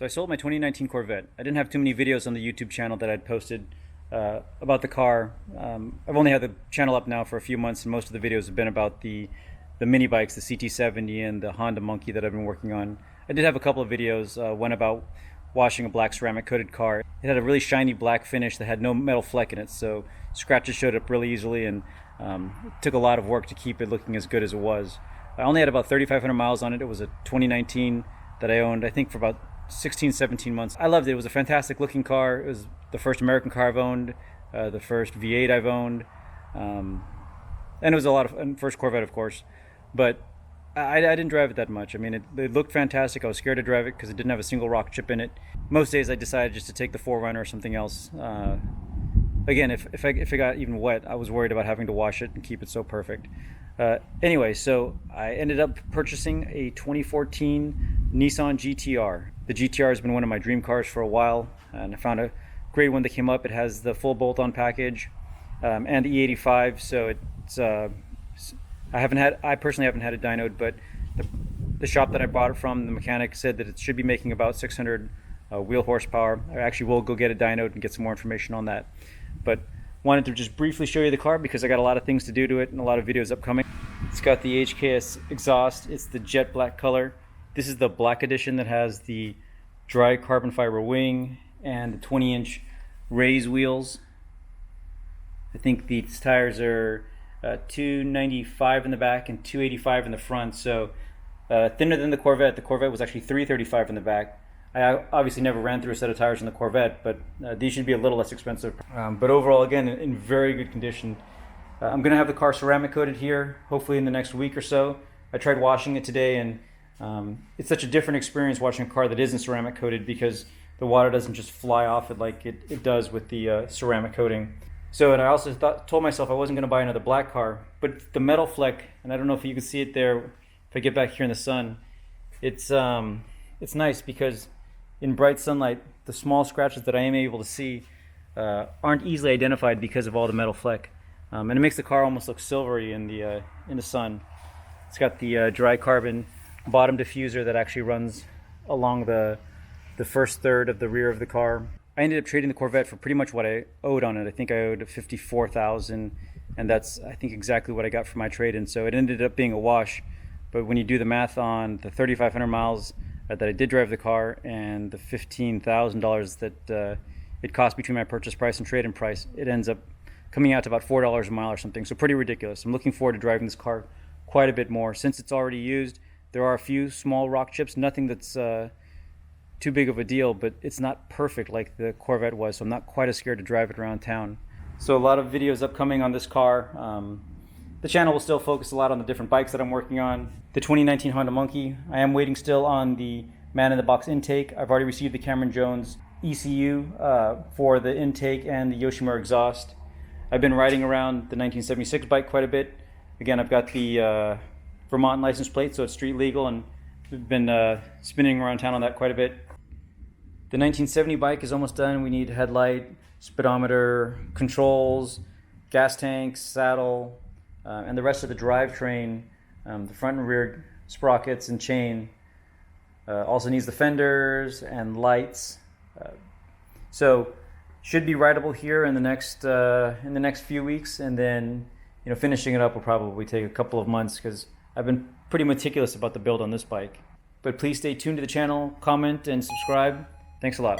So I sold my 2019 Corvette. I didn't have too many videos on the YouTube channel that I'd posted about the car. I've only had the channel up now for a few months, and most of the videos have been about the mini bikes, the CT70 and the Honda Monkey that I've been working on. I did have a couple of videos, one about washing a black ceramic coated car. It had a really shiny black finish that had no metal fleck in it, so scratches showed up really easily, and it took a lot of work to keep it looking as good as it was. I only had about 3,500 miles on it. It was a 2019 that I owned, I think, for about 16, 17 months. I loved it. It was a fantastic looking car. It was the first American car I've owned, the first V8 I've owned, and it was a lot of, and first Corvette, of course. But I didn't drive it that much. I mean, it looked fantastic. I was scared to drive it because it didn't have a single rock chip in it. Most days I decided just to take the 4Runner or something else. Again, if it got even wet, I was worried about having to wash it and keep it so perfect. Anyway, so I ended up purchasing a 2014 Nissan GTR. The GTR has been one of my dream cars for a while, and I found a great one that came up. It has the full bolt-on package and the E85, so it's I personally haven't had it dynoed, but the shop that I bought it from, the mechanic said that it should be making about 600 wheel horsepower. I actually will go get it dynoed and get some more information on that. But wanted to just briefly show you the car because I got a lot of things to do to it and a lot of videos upcoming. It's got the HKS exhaust. It's the jet black color. This is the black edition that has the dry carbon fiber wing and the 20-inch raise wheels. I think these tires are 295 in the back and 285 in the front, so thinner than the Corvette. The Corvette was actually 335 in the back. I obviously never ran through a set of tires in the Corvette, but these should be a little less expensive. But overall, again, in very good condition. I'm going to have the car ceramic coated here, hopefully in the next week or so. I tried washing it today, and it's such a different experience watching a car that isn't ceramic coated because the water doesn't just fly off it like it does with the ceramic coating. So, and I also told myself I wasn't going to buy another black car, but the metal fleck, and I don't know if you can see it there, if I get back here in the sun, it's nice because in bright sunlight, the small scratches that I am able to see aren't easily identified because of all the metal fleck, and it makes the car almost look silvery in the sun. It's got the dry carbon bottom diffuser that actually runs along the first third of the rear of the car. I ended up trading the Corvette for pretty much what I owed on it. I think I owed $54,000, and that's, I think, exactly what I got for my trade-in. So it ended up being a wash. But when you do the math on the 3,500 miles that I did drive the car and the $15,000 that it cost between my purchase price and trade-in price, it ends up coming out to about $4 a mile or something. So pretty ridiculous. I'm looking forward to driving this car quite a bit more. Since it's already used, there are a few small rock chips, nothing that's too big of a deal, but it's not perfect like the Corvette was, so I'm not quite as scared to drive it around town. So a lot of videos upcoming on this car. The channel will still focus a lot on the different bikes that I'm working on. The 2019 Honda Monkey, I am waiting still on the man-in-the-box intake. I've already received the Cameron Jones ECU for the intake and the Yoshimura exhaust. I've been riding around the 1976 bike quite a bit. Again, I've got the Vermont license plate, so it's street legal, and we've been spinning around town on that quite a bit. The 1970 bike is almost done. We need headlight, speedometer, controls, gas tank, saddle, and the rest of the drivetrain, the front and rear sprockets and chain. Also needs the fenders and lights. So should be rideable here in the next few weeks, and then finishing it up will probably take a couple of months because I've been pretty meticulous about the build on this bike. But please stay tuned to the channel, comment, and subscribe. Thanks a lot.